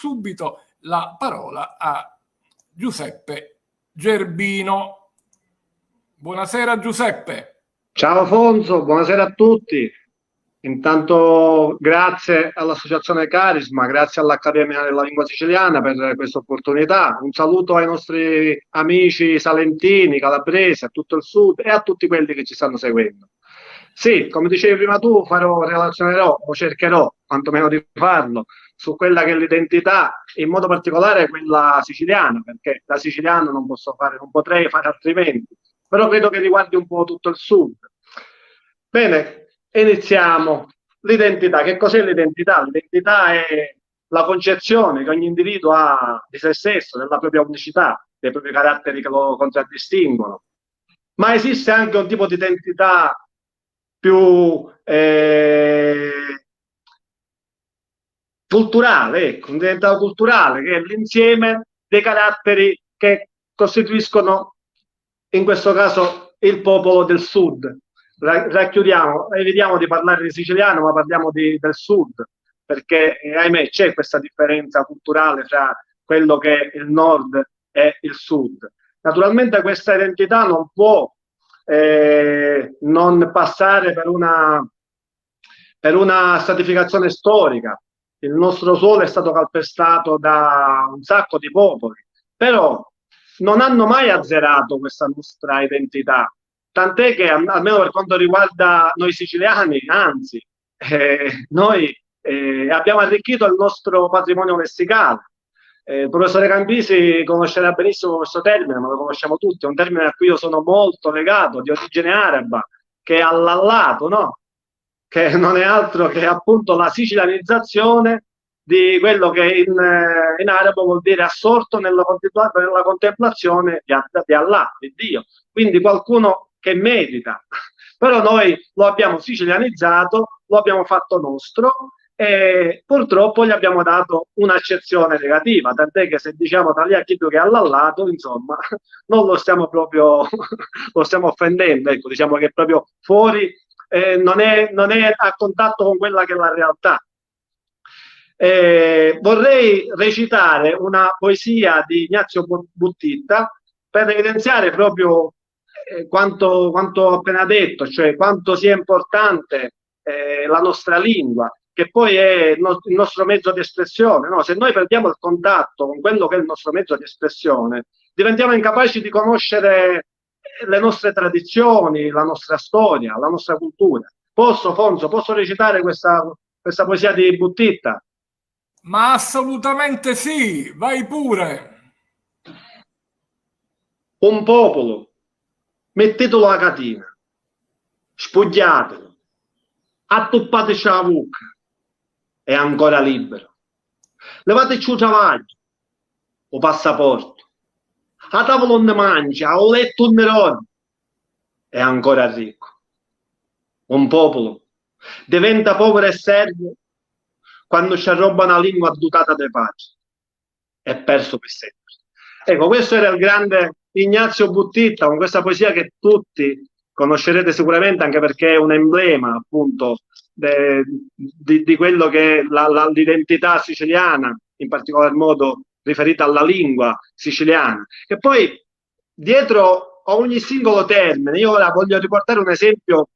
subito la parola a Giuseppe Gerbino. Buonasera Giuseppe. Ciao Alfonso, buonasera a tutti. Intanto grazie all'Associazione Carisma, grazie all'Accademia della Lingua Siciliana per questa opportunità. Un saluto ai nostri amici salentini, calabresi, a tutto il sud e a tutti quelli che ci stanno seguendo. Sì, come dicevi prima tu, relazionerò o cercherò quantomeno di farlo su quella che è l'identità, in modo particolare quella siciliana, perché da siciliano non potrei fare altrimenti, però credo che riguardi un po' tutto il sud. Bene, iniziamo. L'identità, che cos'è l'identità? L'identità è la concezione che ogni individuo ha di se stesso, della propria unicità, dei propri caratteri che lo contraddistinguono. Ma esiste anche un tipo di identità più culturale, ecco, un'identità culturale che è l'insieme dei caratteri che costituiscono, in questo caso, il popolo del sud. Racchiudiamo, evitiamo di parlare di siciliano, ma parliamo del sud, perché ahimè c'è questa differenza culturale fra quello che è il nord e il sud. Naturalmente questa identità non può non passare per una stratificazione storica. Il nostro suolo è stato calpestato da un sacco di popoli, però non hanno mai azzerato questa nostra identità. Tant'è che, almeno per quanto riguarda noi siciliani, anzi, noi abbiamo arricchito il nostro patrimonio lessicale. Il professore Campisi conoscerà benissimo questo termine, ma lo conosciamo tutti, è un termine a cui io sono molto legato, di origine araba, che è allallato, no? Che non è altro che appunto la sicilianizzazione di quello che in arabo vuol dire assorto nella contemplazione di Allah, di Dio. Quindi qualcuno che medita. Però noi lo abbiamo sicilianizzato, lo abbiamo fatto nostro e purtroppo gli abbiamo dato un'accezione negativa, tant'è che se diciamo Tagliacchito che è allallato, insomma, non lo stiamo proprio lo stiamo offendendo, ecco, diciamo che è proprio fuori, non è a contatto con quella che è la realtà. Vorrei recitare una poesia di Ignazio Buttitta per evidenziare proprio quanto ho appena detto, cioè quanto sia importante la nostra lingua, che poi è il nostro mezzo di espressione, no? Se noi perdiamo il contatto con quello che è il nostro mezzo di espressione, diventiamo incapaci di conoscere le nostre tradizioni, la nostra storia, la nostra cultura. Fonso, posso recitare questa poesia di Buttitta? Ma assolutamente sì, vai pure. Un popolo, mettetelo a catina, spogliatelo, attoppateci la bocca, è ancora libero. Levateci il travaglio, o passaporto, a tavola non mangia, a letto non dorme, è ancora ricco. Un popolo diventa povero e servo quando ci arroba una lingua dotata di pace. È perso per sempre. Ecco, questo era il grande Ignazio Buttitta, con questa poesia che tutti conoscerete sicuramente, anche perché è un emblema appunto di quello che è l'identità siciliana, in particolar modo riferita alla lingua siciliana. E poi dietro a ogni singolo termine, io ora voglio riportare un esempio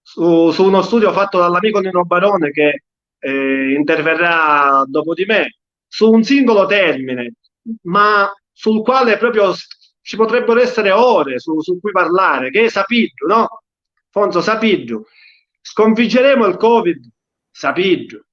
su uno studio fatto dall'amico Nino Barone che interverrà dopo di me, su un singolo termine, ma sul quale proprio ci potrebbero essere ore su cui parlare, che è sapiggio, no? Fonso, sapiggio. Sconfiggeremo il Covid? Sapiggio.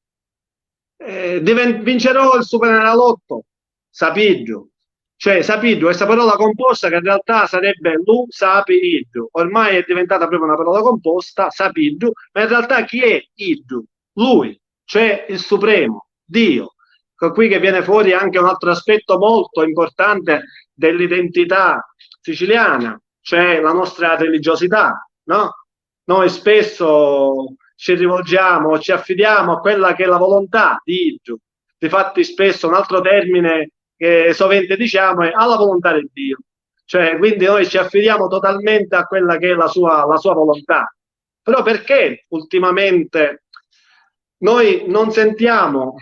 Vincerò il Superenalotto? Sapiggio. Cioè, sapiggio, questa parola composta che in realtà sarebbe lu, sapi, iggio. Ormai è diventata proprio una parola composta, sapiggio, ma in realtà chi è iggio? Lui, cioè il Supremo, Dio. Qui che viene fuori anche un altro aspetto molto importante dell'identità siciliana, cioè la nostra religiosità, no? Noi spesso ci rivolgiamo, ci affidiamo a quella che è la volontà di Dio. Difatti spesso un altro termine che sovente diciamo è alla volontà di Dio. Cioè, quindi noi ci affidiamo totalmente a quella che è la sua volontà. Però perché ultimamente noi non sentiamo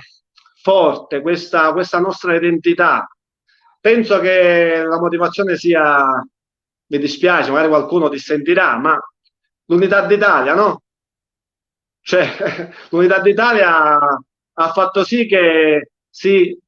forte questa nostra identità. Penso che la motivazione sia, mi dispiace, magari qualcuno dissentirà, ma l'unità d'Italia, no? Cioè, l'unità d'Italia ha fatto sì che si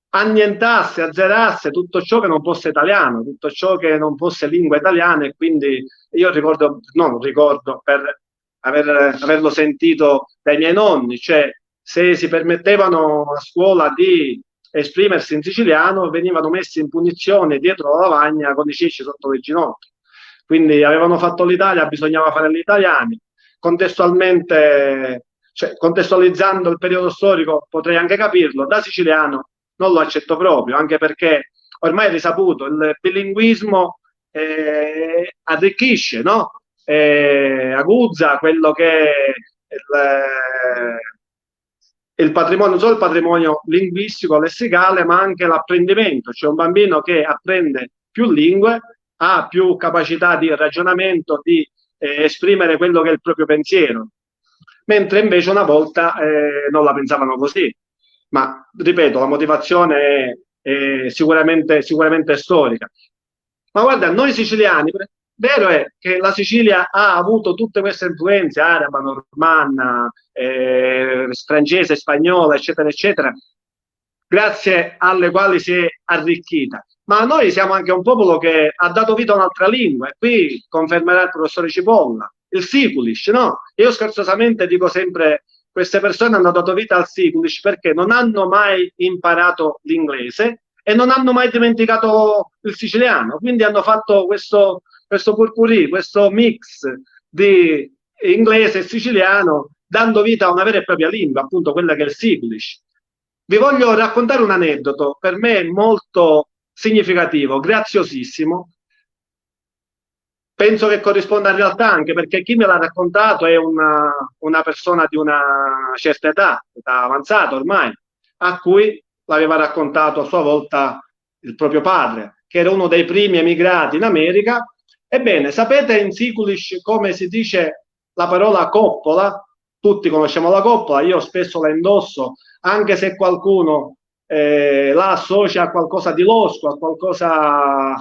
annientasse, azzerasse tutto ciò che non fosse italiano, tutto ciò che non fosse lingua italiana, e quindi io ricordo, non ricordo per averlo sentito dai miei nonni, cioè se si permettevano a scuola di esprimersi in siciliano venivano messi in punizione dietro la lavagna con i cesci sotto le ginocchia. Quindi avevano fatto l'Italia, bisognava fare gli italiani. Contestualmente, cioè, contestualizzando il periodo storico, potrei anche capirlo, da siciliano non lo accetto proprio, anche perché ormai è risaputo, il bilinguismo arricchisce, no? Aguzza quello che è il patrimonio, non solo il patrimonio linguistico, lessicale, ma anche l'apprendimento. Cioè un bambino che apprende più lingue ha più capacità di ragionamento, di esprimere quello che è il proprio pensiero, mentre invece una volta non la pensavano così. Ma ripeto, la motivazione è sicuramente storica. Ma guarda, noi siciliani, vero è che la Sicilia ha avuto tutte queste influenze araba, normanna, francese, spagnola, eccetera, eccetera, grazie alle quali si è arricchita. Ma noi siamo anche un popolo che ha dato vita a un'altra lingua, e qui confermerà il professore Cipolla, il Siculish, no? Io scherzosamente dico sempre, queste persone hanno dato vita al Siculish perché non hanno mai imparato l'inglese e non hanno mai dimenticato il siciliano, quindi hanno fatto questo purpurì, questo mix di inglese e siciliano, dando vita a una vera e propria lingua, appunto quella che è il Siculish. Vi voglio raccontare un aneddoto, per me molto significativo, graziosissimo. Penso che corrisponda in realtà, anche perché chi me l'ha raccontato è una persona di una certa età avanzata ormai, a cui l'aveva raccontato a sua volta il proprio padre, che era uno dei primi emigrati in America. Ebbene, sapete in Siculish come si dice la parola coppola? Tutti conosciamo la coppola, io spesso la indosso, anche se qualcuno la associa a qualcosa di losco, a qualcosa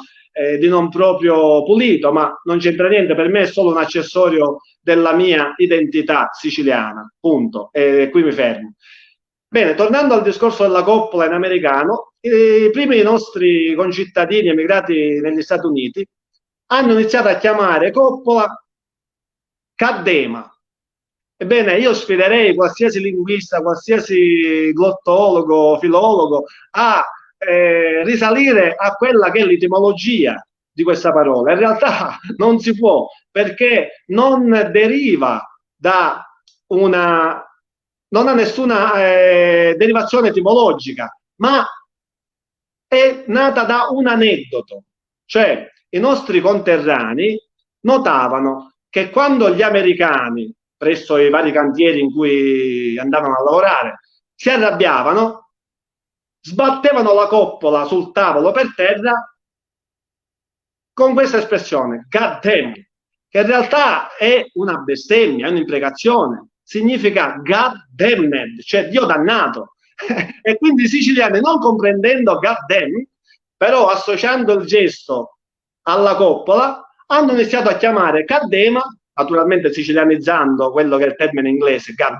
di non proprio pulito, ma non c'entra niente, per me è solo un accessorio della mia identità siciliana, punto, e qui mi fermo. Bene, tornando al discorso della coppola in americano, i primi nostri concittadini emigrati negli Stati Uniti hanno iniziato a chiamare coppola caddema. Ebbene, io sfiderei qualsiasi linguista, qualsiasi glottologo, filologo a risalire a quella che è l'etimologia di questa parola. In realtà non si può, perché non deriva da una, non ha nessuna derivazione etimologica, ma è nata da un aneddoto. Cioè, i nostri conterranei notavano che quando gli americani, presso i vari cantieri in cui andavano a lavorare, si arrabbiavano, sbattevano la coppola sul tavolo per terra con questa espressione, God damn, che in realtà è una bestemmia, è un'imprecazione, significa God damned, cioè Dio dannato. E quindi i siciliani, non comprendendo God damn, però associando il gesto alla coppola, hanno iniziato a chiamare caddema, naturalmente sicilianizzando quello che è il termine inglese, God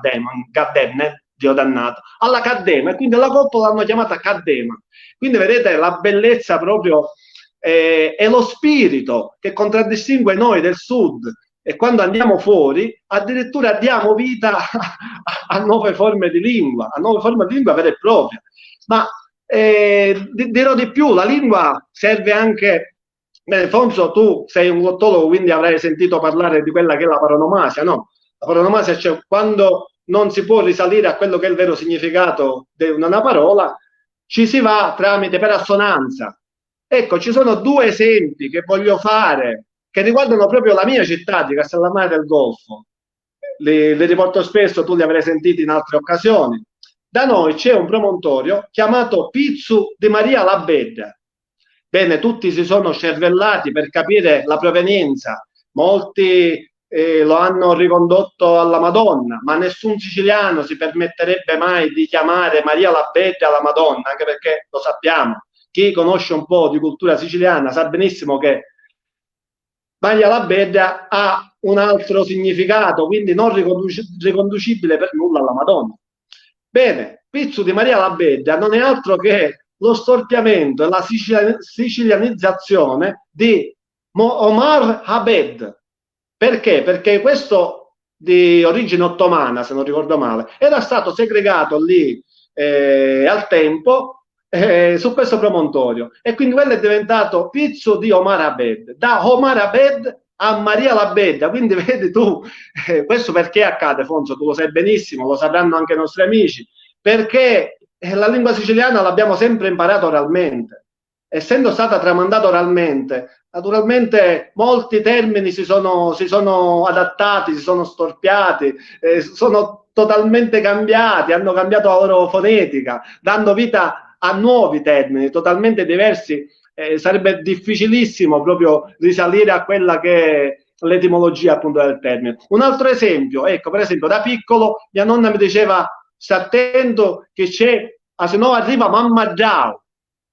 Dio dannato, alla caddema, e quindi la coppola l'hanno chiamata caddema. Quindi vedete la bellezza proprio è lo spirito che contraddistingue noi del sud, e quando andiamo fuori addirittura diamo vita a nuove forme di lingua, vera e propria. Ma dirò di più, la lingua serve anche, Fonso, tu sei un glottologo, quindi avrai sentito parlare di quella che è la paronomasia, no? La paronomasia, cioè quando non si può risalire a quello che è il vero significato di una parola, ci si va tramite per assonanza. Ecco, ci sono due esempi che voglio fare che riguardano proprio la mia città di Castellammare del Golfo. Li riporto spesso, tu li avrai sentiti in altre occasioni. Da noi c'è un promontorio chiamato Pizzu di Maria la Bedda. Bene, tutti si sono cervellati per capire la provenienza. Molti lo hanno ricondotto alla Madonna, ma nessun siciliano si permetterebbe mai di chiamare Maria Labede alla Madonna, anche perché lo sappiamo, chi conosce un po' di cultura siciliana sa benissimo che Maria Labede ha un altro significato, quindi non riconducibile per nulla alla Madonna. Bene, Pizzo di Maria Labede non è altro che lo storpiamento e la sicilianizzazione di Omar Abed. Perché? Perché questo di origine ottomana, se non ricordo male, era stato segregato lì al tempo su questo promontorio, e quindi quello è diventato Pizzo di Omar Abed, da Omar Abed a Maria Labedda. Quindi vedi tu, questo perché accade, Fonso, tu lo sai benissimo, lo sapranno anche i nostri amici, perché la lingua siciliana l'abbiamo sempre imparata oralmente, essendo stata tramandata oralmente. Naturalmente molti termini si sono adattati, si sono storpiati, sono totalmente cambiati, hanno cambiato la loro fonetica, dando vita a nuovi termini totalmente diversi. Sarebbe difficilissimo proprio risalire a quella che è l'etimologia appunto del termine. Un altro esempio, ecco, per esempio da piccolo mia nonna mi diceva: sta attento che c'è, se no arriva mamma Dao.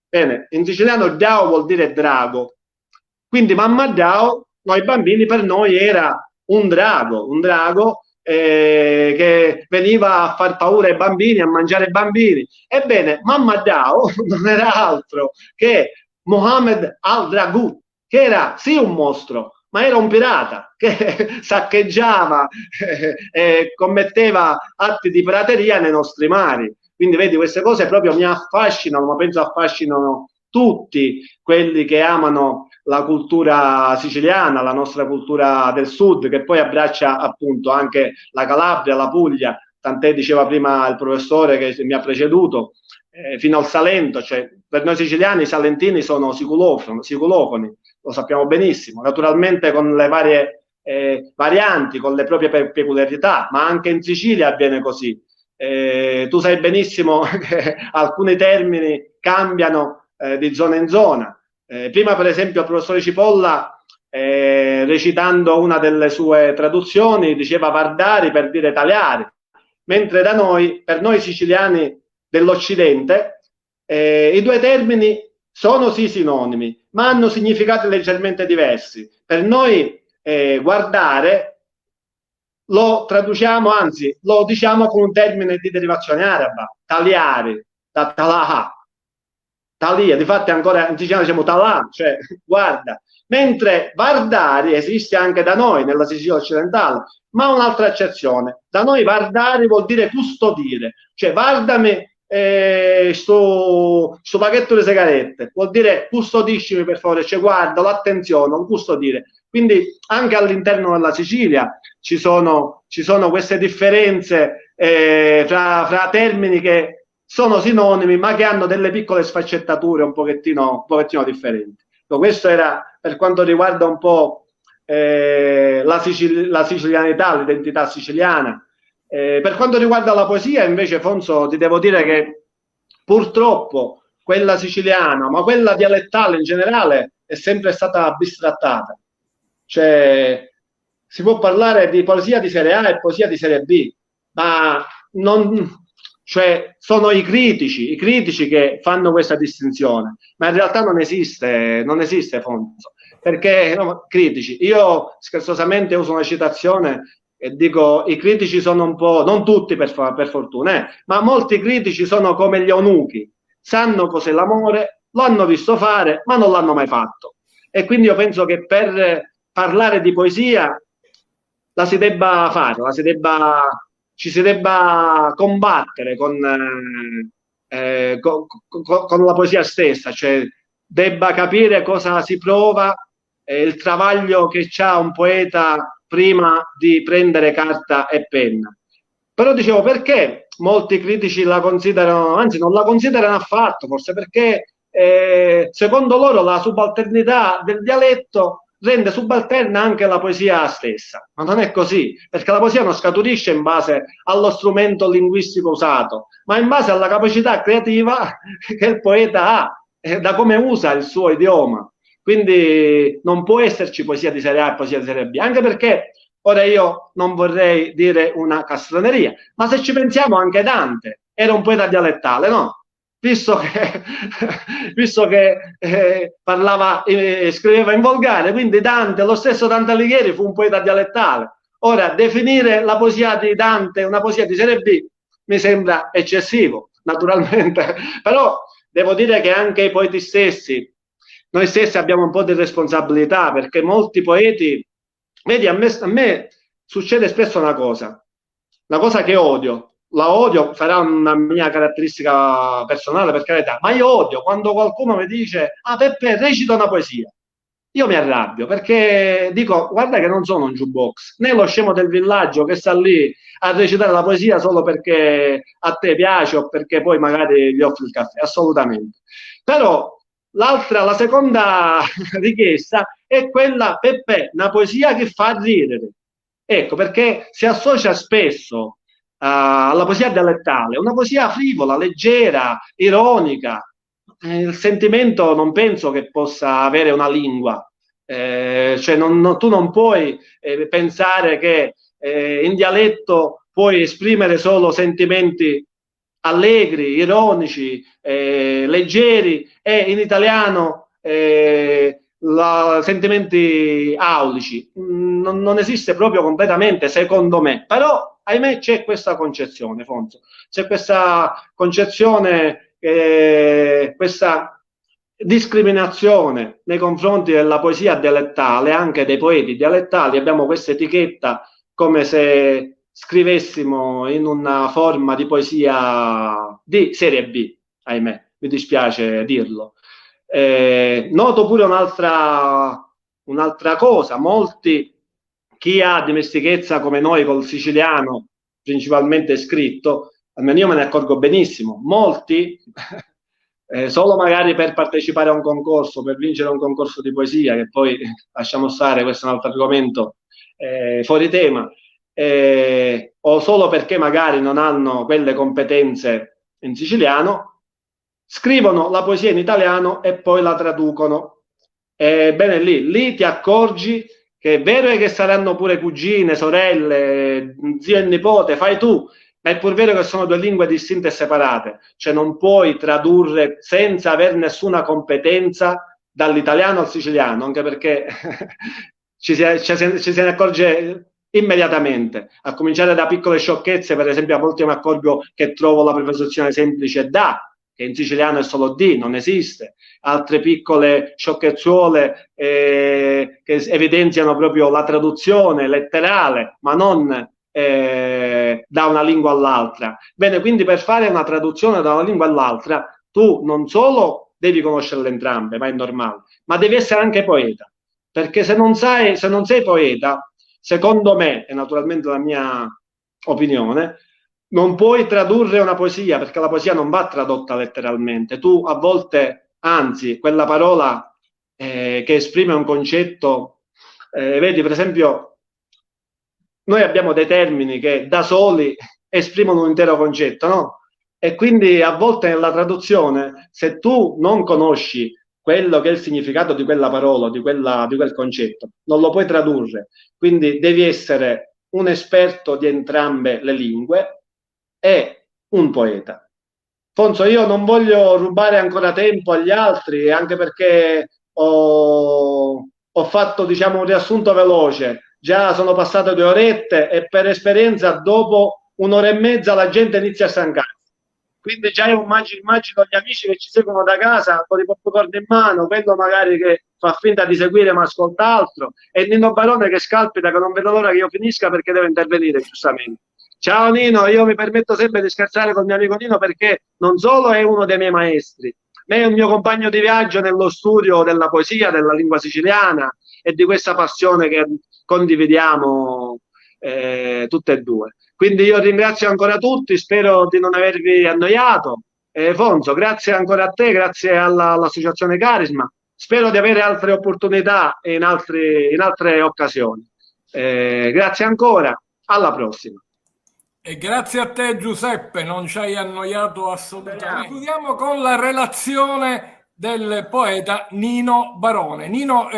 Bene, in siciliano Dao vuol dire drago, quindi mamma Dao, noi bambini, per noi era un drago che veniva a far paura ai bambini, a mangiare i bambini. Ebbene, mamma Dao non era altro che Mohammed al-Dragut, che era sì un mostro, ma era un pirata che saccheggiava e commetteva atti di pirateria nei nostri mari. Quindi vedi, queste cose proprio mi affascinano, ma penso affascinano tutti quelli che amano la cultura siciliana, la nostra cultura del sud, che poi abbraccia appunto anche la Calabria, la Puglia, tant'è, diceva prima il professore che mi ha preceduto, fino al Salento. Cioè, per noi siciliani i salentini sono siculofoni, lo sappiamo benissimo, naturalmente con le varie varianti, con le proprie peculiarità, ma anche in Sicilia avviene così. Tu sai benissimo che alcuni termini cambiano di zona in zona. Prima, per esempio, il professore Cipolla, recitando una delle sue traduzioni, diceva Vardari per dire tagliari, mentre da noi, per noi siciliani dell'Occidente, i due termini sono sì sinonimi, ma hanno significati leggermente diversi. Per noi guardare lo traduciamo, anzi lo diciamo con un termine di derivazione araba, taliari, da talaha, talia, difatti ancora in siciliano diciamo talà, cioè guarda, mentre vardari esiste anche da noi nella Sicilia occidentale, ma ha un'altra accezione. Da noi vardari vuol dire custodire, cioè vardami sto pacchetto di sigarette, vuol dire custodiscimi per favore, cioè guarda, l'attenzione, non custodire. Quindi anche all'interno della Sicilia ci sono queste differenze fra termini che sono sinonimi, ma che hanno delle piccole sfaccettature un pochettino differenti. Questo era per quanto riguarda un po' la sicilianità, l'identità siciliana. Per quanto riguarda la poesia, invece, Fonso, ti devo dire che purtroppo quella siciliana, ma quella dialettale in generale, è sempre stata bistrattata. Cioè, si può parlare di poesia di serie A e poesia di serie B, ma non, cioè, sono i critici che fanno questa distinzione, ma in realtà non esiste Fonso, perché no, critici, io scherzosamente uso una citazione e dico: i critici sono un po', non tutti per fortuna, ma molti critici sono come gli eunuchi, sanno cos'è l'amore, lo hanno visto fare, ma non l'hanno mai fatto. E quindi io penso che per parlare di poesia la si debba fare, ci si debba combattere con la poesia stessa, cioè debba capire cosa si prova, il travaglio che ha un poeta prima di prendere carta e penna. Però dicevo, perché molti critici la considerano, anzi non la considerano affatto, forse perché secondo loro la subalternità del dialetto rende subalterna anche la poesia stessa, ma non è così, perché la poesia non scaturisce in base allo strumento linguistico usato, ma in base alla capacità creativa che il poeta ha, da come usa il suo idioma. Quindi non può esserci poesia di serie A e poesia di serie B, anche perché Ora io non vorrei dire una castroneria, ma se ci pensiamo anche Dante era un poeta dialettale, no? Visto che, visto che parlava, scriveva in volgare, quindi Dante, lo stesso Dante Alighieri fu un poeta dialettale. Ora, definire la poesia di Dante una poesia di serie B mi sembra eccessivo, naturalmente, però devo dire che anche i poeti stessi, noi stessi abbiamo un po' di responsabilità, perché molti poeti, vedi, a me succede spesso una cosa che odio, la odio, sarà una mia caratteristica personale per carità, ma io odio quando qualcuno mi dice, ah Peppe, recita una poesia. Io mi arrabbio perché dico, guarda che non sono un jukebox, né lo scemo del villaggio che sta lì a recitare la poesia solo perché a te piace o perché poi magari gli offri il caffè, assolutamente. Però la seconda richiesta è quella, Peppe, una poesia che fa ridere. Ecco, perché si associa spesso alla poesia dialettale, una poesia frivola, leggera, ironica. Il sentimento non penso che possa avere una lingua, cioè tu non puoi pensare che in dialetto puoi esprimere solo sentimenti allegri, ironici, leggeri e in italiano sentimenti aulici. Non esiste proprio completamente, secondo me, però ahimè c'è questa concezione, Fonso, c'è questa concezione, questa discriminazione nei confronti della poesia dialettale, anche dei poeti dialettali. Abbiamo questa etichetta come se scrivessimo in una forma di poesia di serie B, ahimè, mi dispiace dirlo. Noto pure un'altra cosa, chi ha dimestichezza come noi col siciliano, principalmente scritto, almeno io me ne accorgo benissimo, molti solo magari per partecipare a un concorso, per vincere un concorso di poesia, che poi lasciamo stare, questo è un altro argomento fuori tema, o solo perché magari non hanno quelle competenze in siciliano, scrivono la poesia in italiano e poi la traducono. Ebbene lì ti accorgi che è vero che saranno pure cugine, sorelle, zio e nipote, fai tu, ma è pur vero che sono due lingue distinte e separate, cioè non puoi tradurre senza aver nessuna competenza dall'italiano al siciliano, anche perché ci se ne accorge immediatamente, a cominciare da piccole sciocchezze. Per esempio, a volte mi accorgo che trovo la preposizione semplice da, che in siciliano è solo di, non esiste, altre piccole sciocchezzuole che evidenziano proprio la traduzione letterale, ma non da una lingua all'altra. Bene, quindi per fare una traduzione da una lingua all'altra, tu non solo devi conoscerle entrambe, ma è normale, ma devi essere anche poeta, perché se non sei poeta, secondo me, e naturalmente la mia opinione, non puoi tradurre una poesia, perché la poesia non va tradotta letteralmente. Tu a volte, anzi, quella parola che esprime un concetto, vedi per esempio, noi abbiamo dei termini che da soli esprimono un intero concetto, no? E quindi a volte nella traduzione, se tu non conosci quello che è il significato di quella parola, di quel concetto, non lo puoi tradurre. Quindi devi essere un esperto di entrambe le lingue e un poeta. Fonso, io non voglio rubare ancora tempo agli altri, anche perché ho fatto, diciamo, un riassunto veloce. Già sono passate 2 orette e per esperienza dopo un'ora e mezza la gente inizia a stancarsi. Quindi già io immagino gli amici che ci seguono da casa con i popcorn in mano, quello magari che fa finta di seguire ma ascolta altro, e Nino Barone che scalpita, che non vedo l'ora che io finisca perché deve intervenire giustamente. Ciao Nino, io mi permetto sempre di scherzare con il mio amico Nino perché non solo è uno dei miei maestri, ma è un mio compagno di viaggio nello studio della poesia, della lingua siciliana e di questa passione che condividiamo tutte e due. Quindi io ringrazio ancora tutti, spero di non avervi annoiato. Fonso, grazie ancora a te, grazie all'Associazione Carisma. Spero di avere altre opportunità in altre occasioni. Grazie ancora, alla prossima. E grazie a te Giuseppe, non ci hai annoiato assolutamente. Concludiamo con la relazione del poeta Nino Barone. Nino,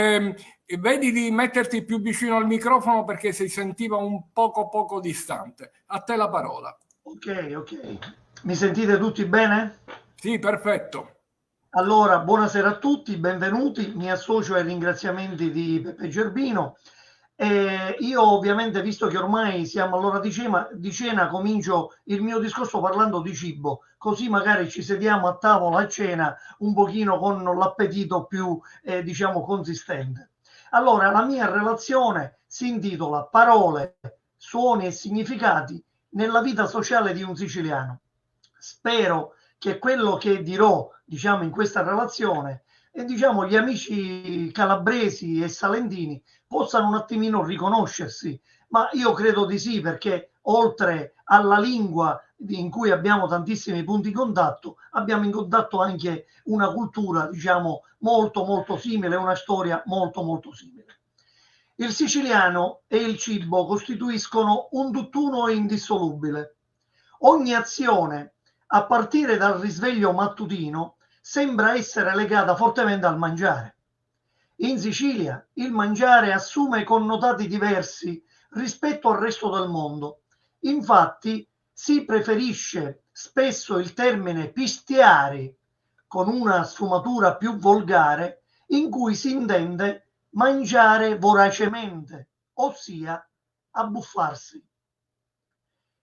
vedi di metterti più vicino al microfono perché si sentiva un poco distante. A te la parola. Ok. Mi sentite tutti bene? Sì, perfetto. Allora, buonasera a tutti, benvenuti. Mi associo ai ringraziamenti di Peppe Gerbino. Io ovviamente, visto che ormai siamo all'ora di cena, comincio il mio discorso parlando di cibo, così magari ci sediamo a tavola a cena un pochino con l'appetito più, diciamo, consistente. Allora, la mia relazione si intitola Parole, suoni e significati nella vita sociale di un siciliano. Spero che quello che dirò, diciamo, in questa relazione, e diciamo gli amici calabresi e salentini possano un attimino riconoscersi, ma io credo di sì, perché oltre alla lingua in cui abbiamo tantissimi punti di contatto, abbiamo in contatto anche una cultura, diciamo, molto simile, una storia molto simile. Il siciliano e il cibo costituiscono un tutt'uno indissolubile. Ogni azione, a partire dal risveglio mattutino, sembra essere legata fortemente al mangiare. In Sicilia il mangiare assume connotati diversi rispetto al resto del mondo. Infatti si preferisce spesso il termine pistiare, con una sfumatura più volgare, in cui si intende mangiare voracemente, ossia abbuffarsi.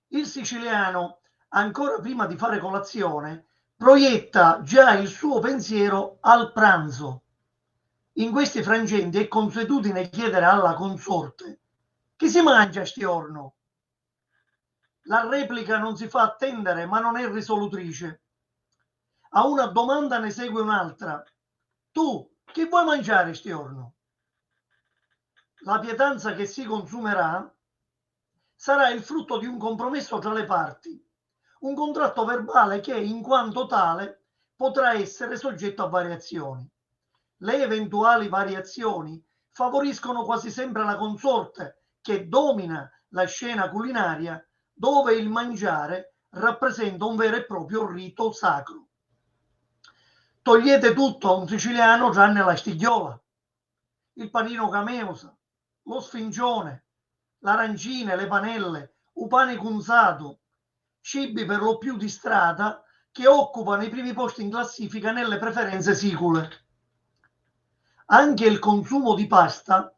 Il siciliano, ancora prima di fare colazione, proietta già il suo pensiero al pranzo. In questi frangenti è consuetudine chiedere alla consorte: che si mangia stiorno? La replica non si fa attendere, ma non è risolutrice. A una domanda ne segue un'altra: tu che vuoi mangiare stiorno? La pietanza che si consumerà sarà il frutto di un compromesso tra le parti, un contratto verbale che, in quanto tale, potrà essere soggetto a variazioni. Le eventuali variazioni favoriscono quasi sempre la consorte, che domina la scena culinaria, dove il mangiare rappresenta un vero e proprio rito sacro. Togliete tutto a un siciliano tranne la stigliola, il panino cameusa, lo sfincione, l'arancine, le panelle, il pane cunzato, cibi per lo più di strada che occupano i primi posti in classifica nelle preferenze sicule. Anche il consumo di pasta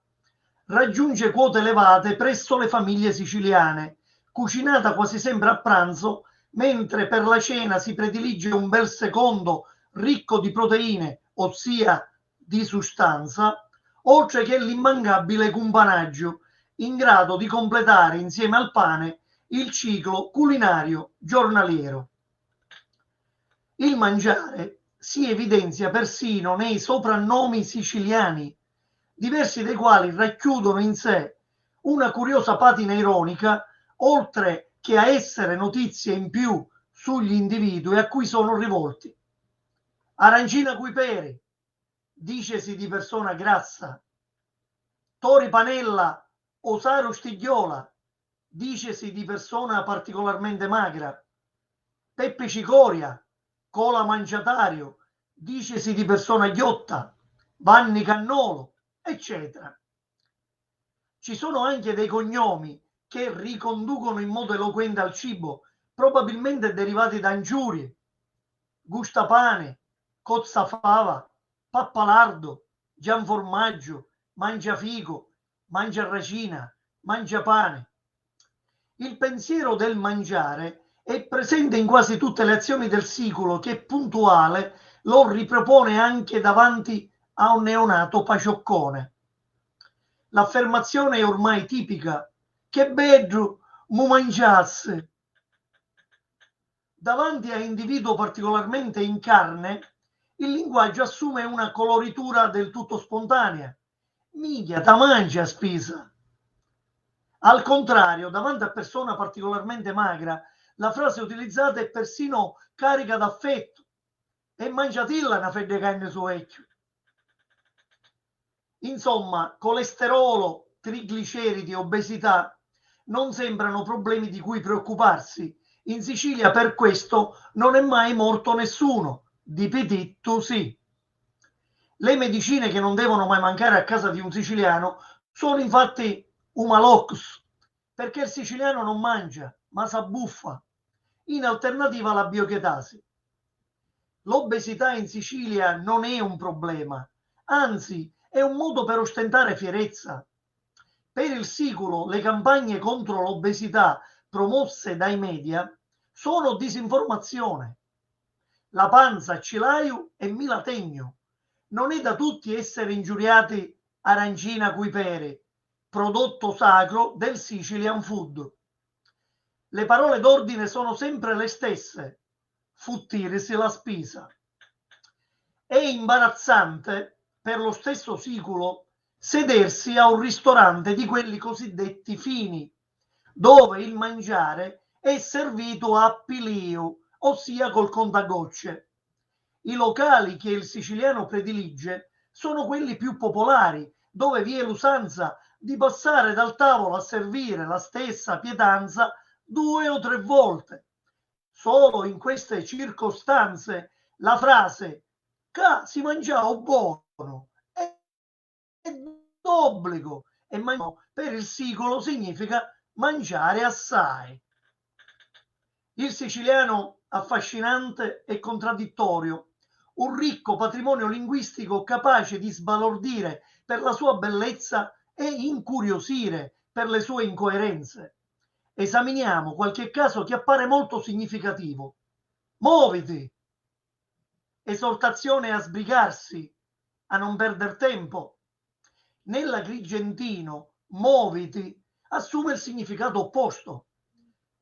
raggiunge quote elevate presso le famiglie siciliane, cucinata quasi sempre a pranzo, mentre per la cena si predilige un bel secondo ricco di proteine, ossia di sostanza, oltre che l'immancabile cumpanaggio, in grado di completare insieme al pane il ciclo culinario giornaliero. Il mangiare si evidenzia persino nei soprannomi siciliani, diversi dei quali racchiudono in sé una curiosa patina ironica, oltre che a essere notizie in più sugli individui a cui sono rivolti. Arancina coi peri, dicesi di persona grassa. Tori panella o saro stigliola, dicesi di persona particolarmente magra. Peppe cicoria, cola mangiatario, dicesi di persona ghiotta. Vanni cannolo, eccetera. Ci sono anche dei cognomi che riconducono in modo eloquente al cibo, probabilmente derivati da ingiurie: Gustapane, Cozzafava, Pappalardo, Gianformaggio, Mangiafico, Mangiarracina, Mangiapane. Il pensiero del mangiare è presente in quasi tutte le azioni del siculo, che puntuale lo ripropone anche davanti a un neonato pacioccone. L'affermazione è ormai tipica: che bello mu mangiasse. Davanti a individuo particolarmente in carne, il linguaggio assume una coloritura del tutto spontanea: minchia, ta mangia spisa. Al contrario, davanti a persona particolarmente magra, la frase utilizzata è persino carica d'affetto: e mangiatilla una fedde carne su vecchio. Insomma, colesterolo, trigliceridi e obesità non sembrano problemi di cui preoccuparsi. In Sicilia per questo non è mai morto nessuno, di petitto sì. Le medicine che non devono mai mancare a casa di un siciliano sono infatti Humalux, perché il siciliano non mangia, ma s'abbuffa, in alternativa alla biochietasi. L'obesità in Sicilia non è un problema, anzi è un modo per ostentare fierezza. Per il siculo le campagne contro l'obesità promosse dai media sono disinformazione. La panza, cilaio e milategno. Non è da tutti essere ingiuriati arancina coi pere, prodotto sacro del Sicilian Food. Le parole d'ordine sono sempre le stesse: futtirsi la spesa. È imbarazzante per lo stesso siculo sedersi a un ristorante di quelli cosiddetti fini, dove il mangiare è servito a pilio, ossia col contagocce. I locali che il siciliano predilige sono quelli più popolari, dove vi è l'usanza di passare dal tavolo a servire la stessa pietanza 2 o 3 volte. Solo in queste circostanze la frase "ca si mangiao buono" è d'obbligo, e per il sicolo significa mangiare assai. Il siciliano affascinante e contraddittorio, un ricco patrimonio linguistico capace di sbalordire per la sua bellezza e incuriosire per le sue incoerenze. Esaminiamo qualche caso che appare molto significativo. Muoviti! Esortazione a sbrigarsi, a non perdere tempo. Nell'agrigentino muoviti assume il significato opposto.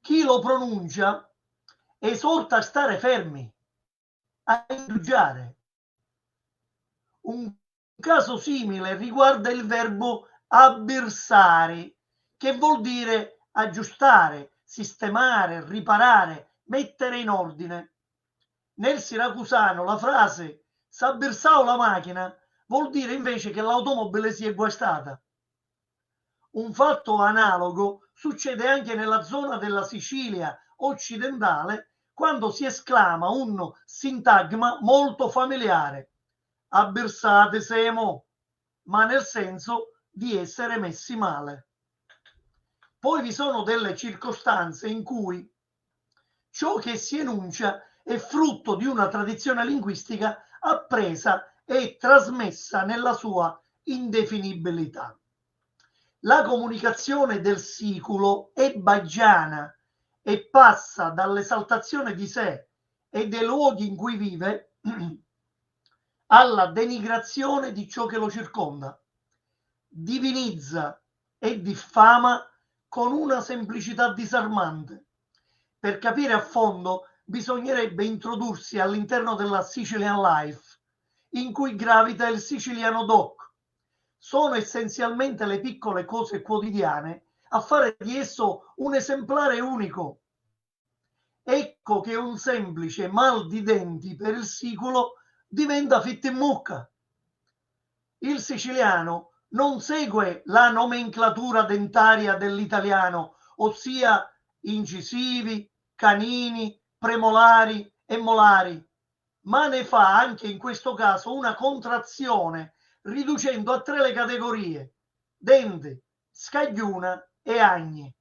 Chi lo pronuncia esorta a stare fermi, a indugiare. Un caso simile riguarda il verbo abbirsare, che vuol dire aggiustare, sistemare, riparare, mettere in ordine. Nel siracusano la frase "s'abbirsao la macchina" vuol dire invece che l'automobile si è guastata. Un fatto analogo succede anche nella zona della Sicilia occidentale, quando si esclama un sintagma molto familiare: "abbirsate semo", ma nel senso di essere messi male. Poi vi sono delle circostanze in cui ciò che si enuncia è frutto di una tradizione linguistica appresa e trasmessa nella sua indefinibilità. La comunicazione del siculo è baggiana e passa dall'esaltazione di sé e dei luoghi in cui vive alla denigrazione di ciò che lo circonda. Divinizza e diffama con una semplicità disarmante. Per capire a fondo bisognerebbe introdursi all'interno della Sicilian Life, in cui gravita il siciliano doc. Sono essenzialmente le piccole cose quotidiane a fare di esso un esemplare unico. Ecco che un semplice mal di denti per il siculo diventa fitta in mucca. Il siciliano non segue la nomenclatura dentaria dell'italiano, ossia incisivi, canini, premolari e molari, ma ne fa anche in questo caso una contrazione, riducendo a 3 le categorie: dente, scagliuna e agni.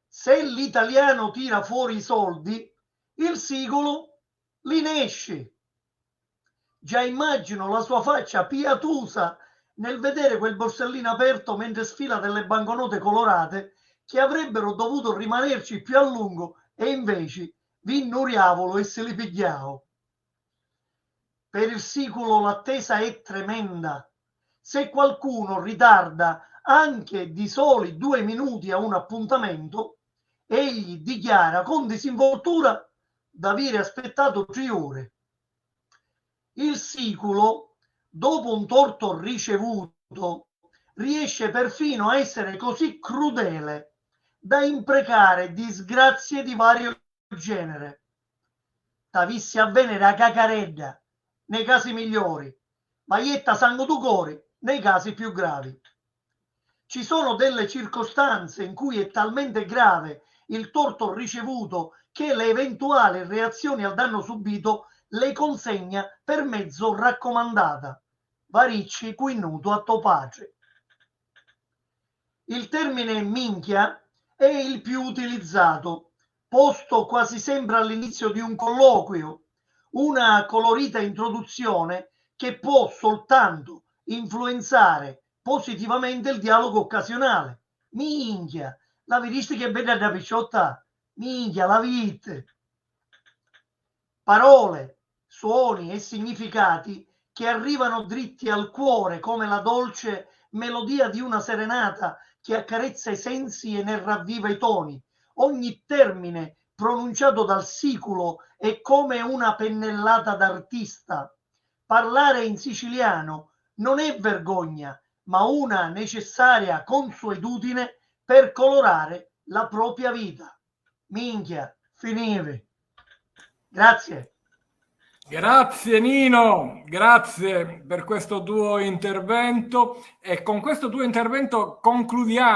Se l'italiano tira fuori i soldi, il siculo li ne esce. Già immagino la sua faccia pietosa nel vedere quel borsellino aperto mentre sfila delle banconote colorate che avrebbero dovuto rimanerci più a lungo, e invece vi innuriavolo e se li pigliavo. Per il siculo l'attesa è tremenda. Se qualcuno ritarda anche di soli 2 minuti a un appuntamento, egli dichiara con disinvoltura d'avere aspettato 3 ore. Il siculo, dopo un torto ricevuto, riesce perfino a essere così crudele da imprecare disgrazie di vario genere. T'avissi a venere a cacaredda nei casi migliori, maietta sangue tu cori nei casi più gravi. Ci sono delle circostanze in cui è talmente grave il torto ricevuto che le eventuali reazioni al danno subito le consegna per mezzo raccomandata. Varicci qui nudo a topace. Il termine minchia è il più utilizzato, posto quasi sempre all'inizio di un colloquio, una colorita introduzione che può soltanto influenzare positivamente il dialogo occasionale. Minchia, la vedisti che bella da picciotta? Minchia, la vite. Parole, suoni e significati che arrivano dritti al cuore come la dolce melodia di una serenata che accarezza i sensi e ne ravviva i toni. Ogni termine pronunciato dal siculo è come una pennellata d'artista. Parlare in siciliano non è vergogna, ma una necessaria consuetudine per colorare la propria vita. Minchia, finive. Grazie. Grazie Nino, grazie per questo tuo intervento e con questo tuo intervento concludiamo.